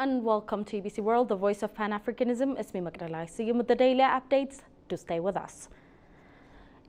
and welcome to EBC World, the voice of Pan-Africanism. It's me, Magdalena. See you with the daily updates. Do stay with us.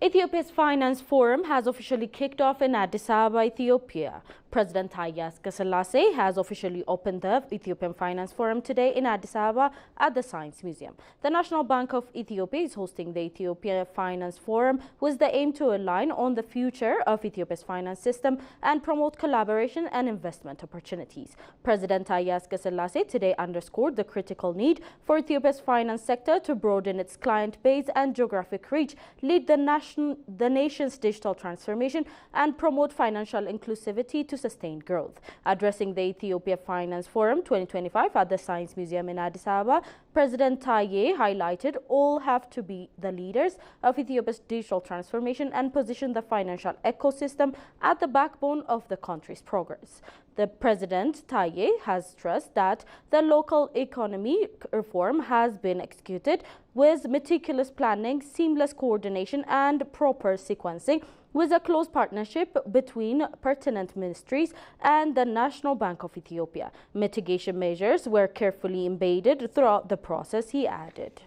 Ethiopia's Finance Forum has officially kicked off in Addis Ababa, Ethiopia. President Haile Selassie has officially opened the Ethiopian Finance Forum today in Addis Ababa at the Science Museum. The National Bank of Ethiopia is hosting the Ethiopia Finance Forum with the aim to align on the future of Ethiopia's finance system and promote collaboration and investment opportunities. President Haile Selassie today underscored the critical need for Ethiopia's finance sector to broaden its client base and geographic reach, lead the nation's digital transformation, and promote financial inclusivity to sustain growth. Addressing the Ethiopia Finance Forum 2025 at the Science Museum in Addis Ababa, President Taye highlighted all have to be the leaders of Ethiopia's digital transformation and position the financial ecosystem at the backbone of the country's progress. The President Taye has stressed that the local economy reform has been executed with meticulous planning, seamless coordination, and proper sequencing, with a close partnership between pertinent ministries and the National Bank of Ethiopia. Mitigation measures were carefully embedded throughout the process, he added.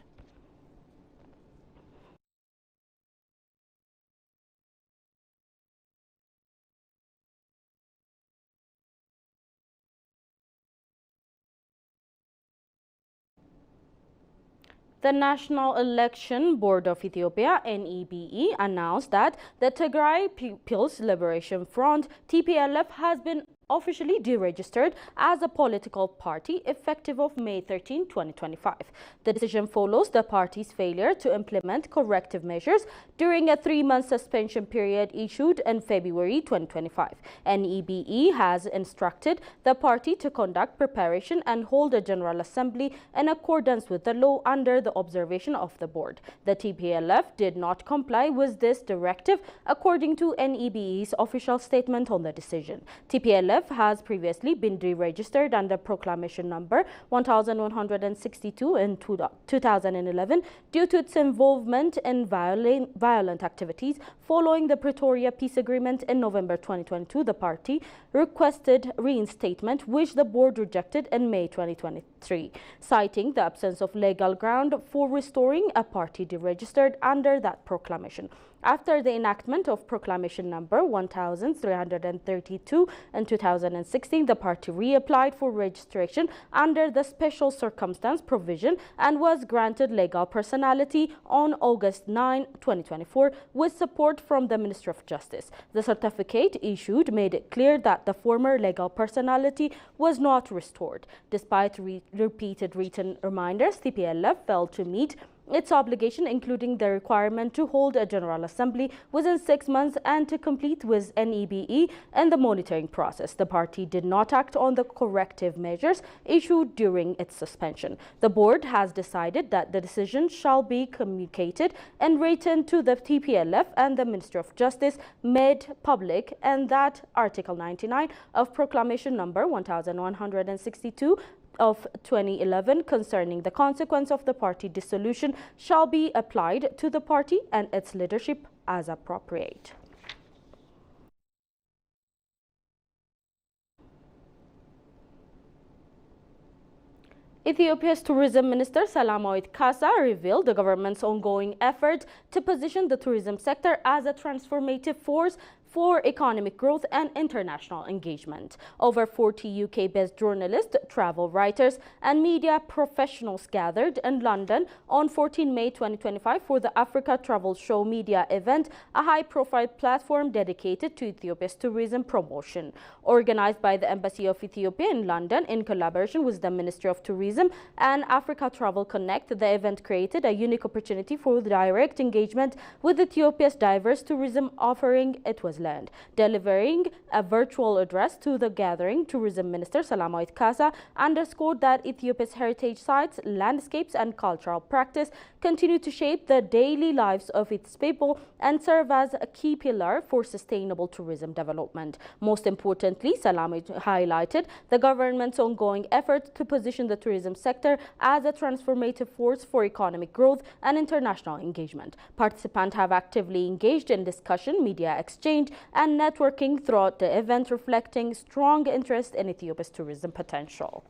The National Election Board of Ethiopia, NEBE, announced that the Tigray People's Liberation Front, TPLF, has been officially deregistered as a political party effective of May 13, 2025. The decision follows the party's failure to implement corrective measures during a 3-month suspension period issued in February 2025. NEBE has instructed the party to conduct preparation and hold a General Assembly in accordance with the law under the observation of the board. The TPLF did not comply with this directive, according to NEBE's official statement on the decision. TPLF has previously been deregistered under Proclamation number 1162 in 2011 due to its involvement in violent activities. Following the Pretoria Peace Agreement in November 2022, the party requested reinstatement, which the board rejected in May 2023, citing the absence of legal ground for restoring a party deregistered under that proclamation. After the enactment of Proclamation number 1332 in 2016, the party reapplied for registration under the Special Circumstance provision and was granted legal personality on August 9, 2024, with support from the Ministry of Justice. The certificate issued made it clear that the former legal personality was not restored. Despite repeated written reminders, TPLF failed to meet its obligation, including the requirement to hold a General Assembly within 6 months and to complete with NEBE and the monitoring process. The party did not act on the corrective measures issued during its suspension. The board has decided that the decision shall be communicated and written to the TPLF and the Ministry of Justice, made public, and that Article 99 of Proclamation number 1162 of 2011 concerning the consequence of the party dissolution shall be applied to the party and its leadership as appropriate. Ethiopia's Tourism Minister Salamawit Kasa revealed the government's ongoing effort to position the tourism sector as a transformative force for economic growth and international engagement. Over 40 UK-based journalists, travel writers, and media professionals gathered in London on 14 May 2025 for the Africa Travel Show media event, a high-profile platform dedicated to Ethiopia's tourism promotion. Organized by the Embassy of Ethiopia in London in collaboration with the Ministry of Tourism and Africa Travel Connect, the event created a unique opportunity for direct engagement with Ethiopia's diverse tourism offering. It was delivering a virtual address to the gathering, Tourism Minister Salamawit Kasa underscored that Ethiopia's heritage sites, landscapes, and cultural practice continue to shape the daily lives of its people and serve as a key pillar for sustainable tourism development. Most importantly, Salamawit highlighted the government's ongoing efforts to position the tourism sector as a transformative force for economic growth and international engagement. Participants have actively engaged in discussion, media exchange, and networking throughout the event, reflecting strong interest in Ethiopia's tourism potential.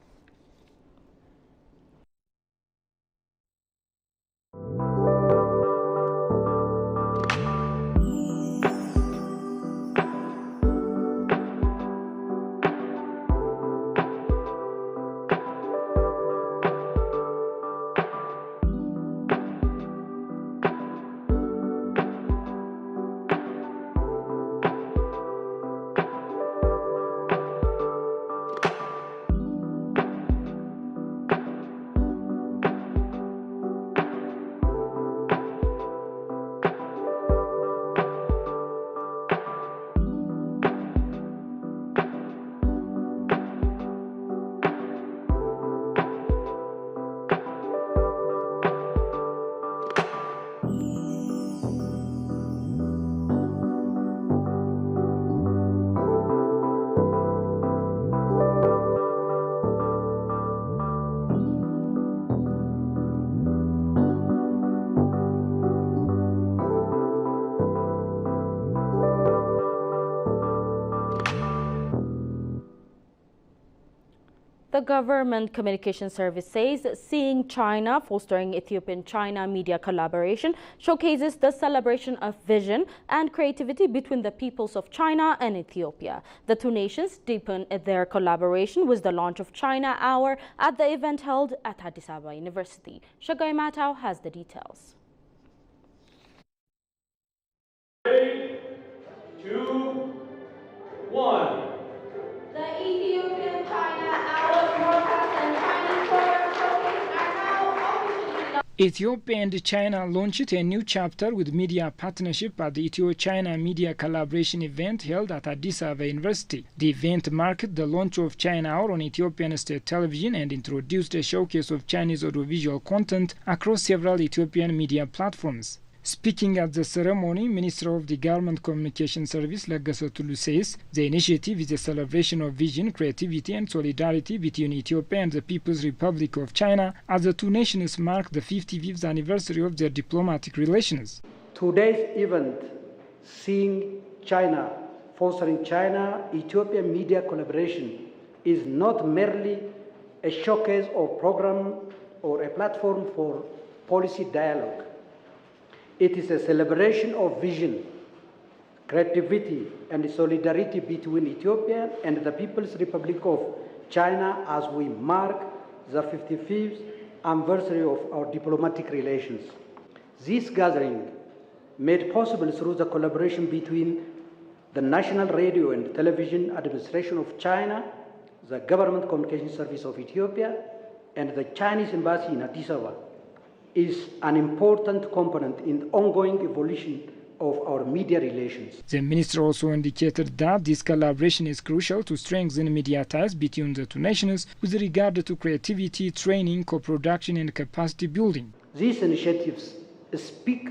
The Government Communication Service says Seeing China, fostering Ethiopian-China media collaboration, showcases the celebration of vision and creativity between the peoples of China and Ethiopia. The two nations deepen their collaboration with the launch of China Hour at the event held at Addis Ababa University. Shagai Matau has the details. 3, 2, 1. The Ethiopian-China Hour broadcast and Chinese program showcase are now officially. Ethiopia and China launched a new chapter with media partnership at the Ethio-China Media Collaboration event held at Addis Ababa University. The event marked the launch of China Hour on Ethiopian state television and introduced a showcase of Chinese audiovisual content across several Ethiopian media platforms. Speaking at the ceremony, Minister of the Government Communication Service Leggese Tulu says the initiative is a celebration of vision, creativity and solidarity between Ethiopia and the People's Republic of China as the two nations mark the 55th anniversary of their diplomatic relations. Today's event, Seeing China, fostering China-Ethiopia media collaboration, is not merely a showcase of program or a platform for policy dialogue. It is a celebration of vision, creativity, and solidarity between Ethiopia and the People's Republic of China as we mark the 55th anniversary of our diplomatic relations. This gathering, made possible through the collaboration between the National Radio and Television Administration of China, the Government Communication Service of Ethiopia, and the Chinese Embassy in Addis Ababa, is an important component in the ongoing evolution of our media relations. The minister also indicated that this collaboration is crucial to strengthen media ties between the two nations with regard to creativity, training, co-production and capacity building. These initiatives speak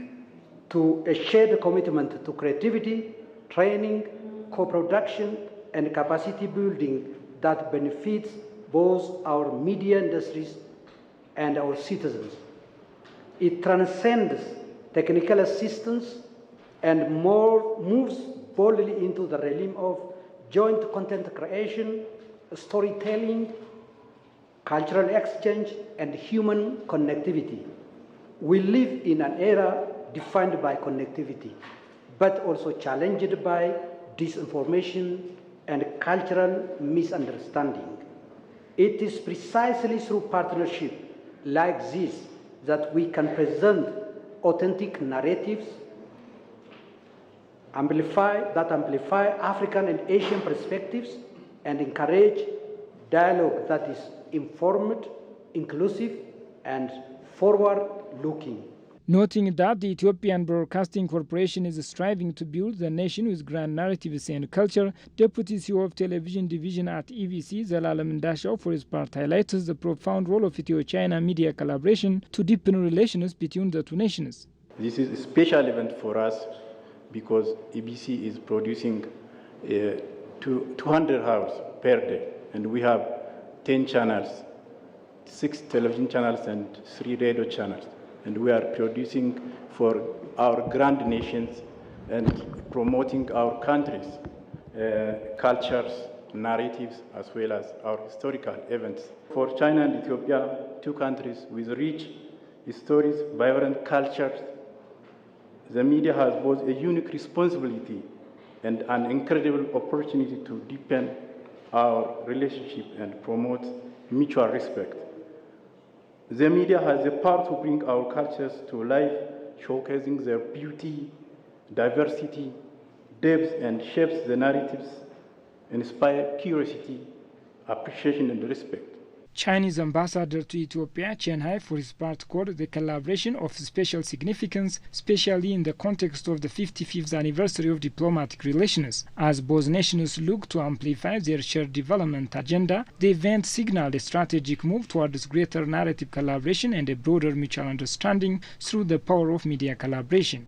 to a shared commitment to creativity, training, co-production and capacity building that benefits both our media industries and our citizens. It transcends technical assistance and more moves boldly into the realm of joint content creation, storytelling, cultural exchange, and human connectivity. We live in an era defined by connectivity, but also challenged by disinformation and cultural misunderstanding. It is precisely through partnership like this that we can present authentic narratives, amplify African and Asian perspectives, and encourage dialogue that is informed, inclusive, and forward-looking. Noting that the Ethiopian Broadcasting Corporation is striving to build the nation with grand narratives and culture, Deputy CEO of Television Division at EBC, Zelalem Ndashaw, for his part highlights the profound role of Ethio-China media collaboration to deepen relations between the two nations. This is a special event for us because EBC is producing 200 hours per day, and we have 10 channels, 6 television channels and 3 radio channels. And we are producing for our grand nations and promoting our countries' cultures, narratives, as well as our historical events. For China and Ethiopia, two countries with rich stories, vibrant cultures, the media has both a unique responsibility and an incredible opportunity to deepen our relationship and promote mutual respect. The media has the power to bring our cultures to life, showcasing their beauty, diversity, depth, and shapes the narratives, inspire curiosity, appreciation, and respect. Chinese ambassador to Ethiopia, Chen Hai, for his part, called the collaboration of special significance, especially in the context of the 55th anniversary of diplomatic relations. As both nations look to amplify their shared development agenda, the event signaled a strategic move towards greater narrative collaboration and a broader mutual understanding through the power of media collaboration.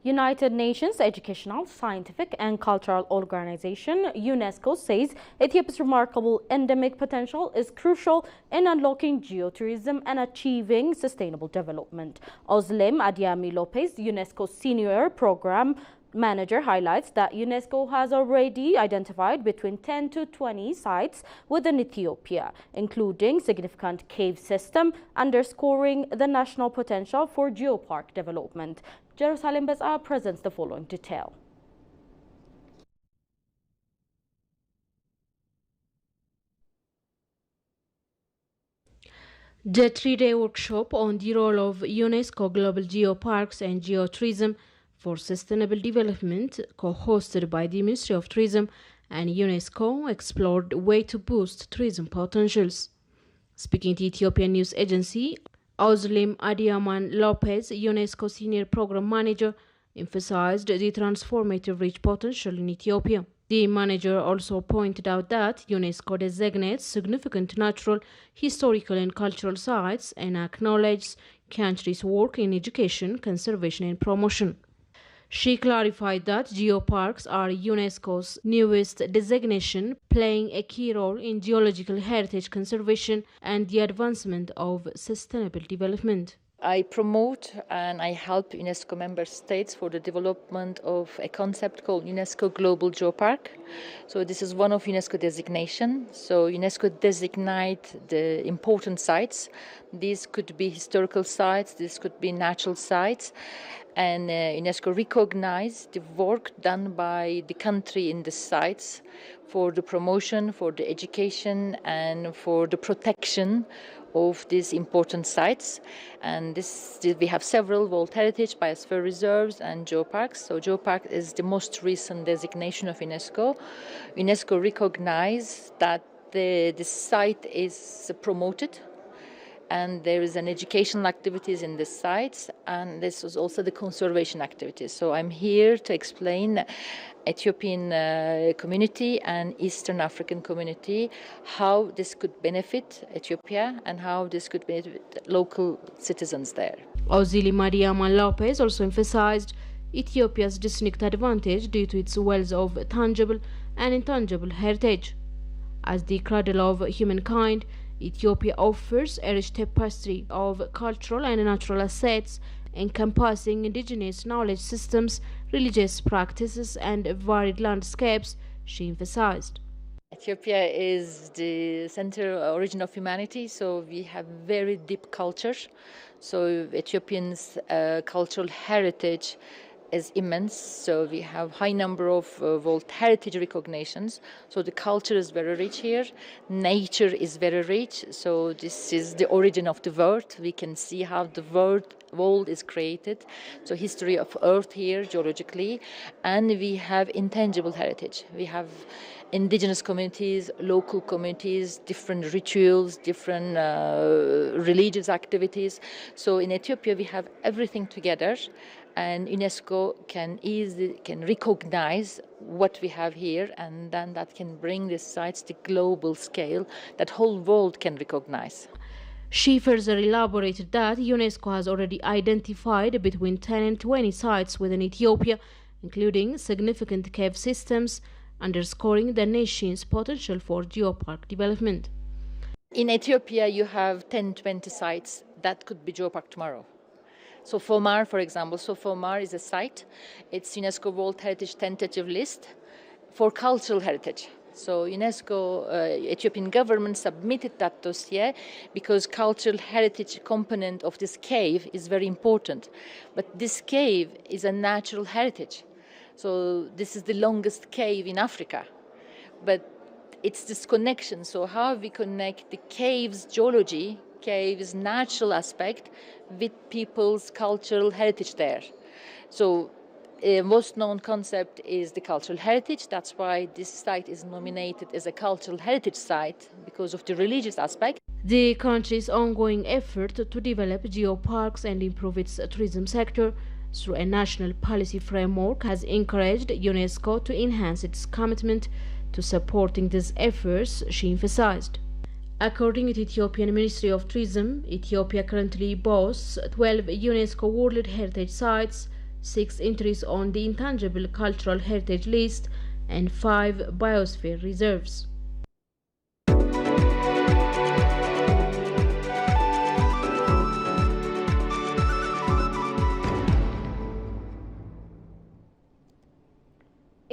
United Nations Educational, Scientific and Cultural Organization, UNESCO, says Ethiopia's remarkable endemic potential is crucial in unlocking geotourism and achieving sustainable development. Ozlem Adiami Lopez, UNESCO's Senior Program manager highlights that UNESCO has already identified between 10 to 20 sites within Ethiopia, including significant cave system, underscoring the national potential for geopark development. Jerusalem Beza presents the following detail. The three-day workshop on the role of UNESCO Global Geoparks and Geotourism for Sustainable Development, co-hosted by the Ministry of Tourism and UNESCO, explored ways to boost tourism potentials. Speaking to Ethiopian news agency, Ozlim Adiaman Lopez, UNESCO Senior Program Manager, emphasized the transformative rich potential in Ethiopia. The manager also pointed out that UNESCO designates significant natural, historical and cultural sites and acknowledges countries' work in education, conservation and promotion. She clarified that geoparks are UNESCO's newest designation, playing a key role in geological heritage conservation and the advancement of sustainable development. I promote and I help UNESCO member states for the development of a concept called UNESCO Global Geopark. So this is one of UNESCO designation. So UNESCO designate the important sites. These could be historical sites, this could be natural sites. And UNESCO recognize the work done by the country in the sites for the promotion, for the education and for the protection of these important sites. And we have several World Heritage, Biosphere Reserves and geoparks. So geopark is the most recent designation of UNESCO. UNESCO recognized that the site is promoted and there is an educational activities in the sites, and this is also the conservation activities. So I'm here to explain Ethiopian community and Eastern African community how this could benefit Ethiopia and how this could benefit local citizens there. Ozili Mariama Lopez also emphasized Ethiopia's distinct advantage due to its wealth of tangible and intangible heritage. As the cradle of humankind, Ethiopia offers a rich tapestry of cultural and natural assets encompassing indigenous knowledge systems, religious practices and varied landscapes, she emphasized. Ethiopia is the center origin of humanity, so we have very deep culture. So Ethiopians' cultural heritage is immense. So we have high number of World Heritage recognitions. So the culture is very rich here. Nature is very rich. So this is the origin of the world. We can see how the world is created. So history of Earth here geologically, and we have intangible heritage. We have indigenous communities, local communities, different rituals, different religious activities. So in Ethiopia we have everything together. And UNESCO can recognize what we have here, and then that can bring these sites to global scale that whole world can recognize. She further elaborated that UNESCO has already identified between 10 and 20 sites within Ethiopia, including significant cave systems, underscoring the nation's potential for geopark development. In Ethiopia, you have 10-20 sites that could be geopark tomorrow. So Fomar, for example, Fomar is a site. It's UNESCO World Heritage tentative list for cultural heritage. So UNESCO, Ethiopian government submitted that dossier because cultural heritage component of this cave is very important. But this cave is a natural heritage. So this is the longest cave in Africa. But it's this connection. So how we connect the cave's geology, cave's natural aspect with people's cultural heritage there. So most known concept is the cultural heritage. That's why this site is nominated as a cultural heritage site because of the religious aspect. The country's ongoing effort to develop geoparks and improve its tourism sector through a national policy framework has encouraged UNESCO to enhance its commitment to supporting these efforts, she emphasized. According to the Ethiopian Ministry of Tourism, Ethiopia currently boasts 12 UNESCO World Heritage Sites, 6 entries on the Intangible Cultural Heritage List, and 5 Biosphere Reserves.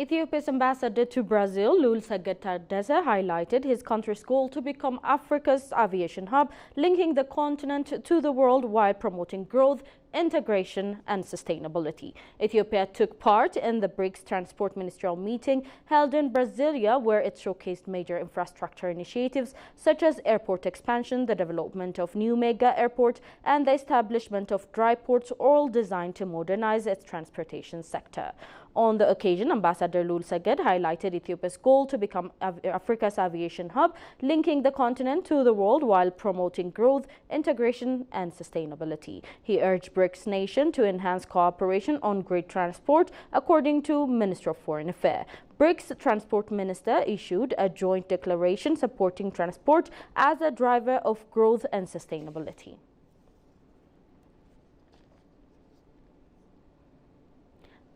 Ethiopia's ambassador to Brazil, Olusegun Tadesse, highlighted his country's goal to become Africa's aviation hub, linking the continent to the world while promoting growth, integration and sustainability. Ethiopia took part in the BRICS Transport Ministerial meeting held in Brasilia, where it showcased major infrastructure initiatives such as airport expansion, the development of new mega airport and the establishment of dry ports, all designed to modernize its transportation sector. On the occasion, Ambassador Olusegun highlighted Ethiopia's goal to become Africa's aviation hub, linking the continent to the world while promoting growth, integration and sustainability. He urged BRICS nation to enhance cooperation on grid transport, according to Minister of Foreign Affairs. BRICS Transport Minister issued a joint declaration supporting transport as a driver of growth and sustainability.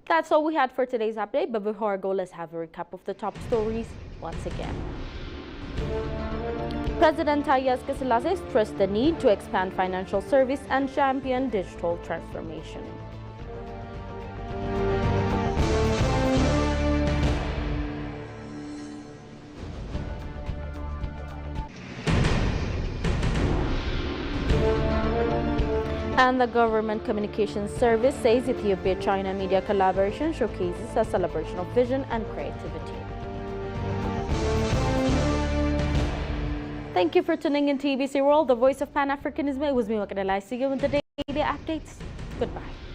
That's all we had for today's update, but before I go, let's have a recap of the top stories once again. President Taye Asqueselase stressed the need to expand financial service and champion digital transformation. And the Government Communications Service says Ethiopia-China media collaboration showcases a celebration of vision and creativity. Thank you for tuning in to EBC World, the voice of Pan-Africanism. It was me, Makadalai. See you in the daily updates. Goodbye.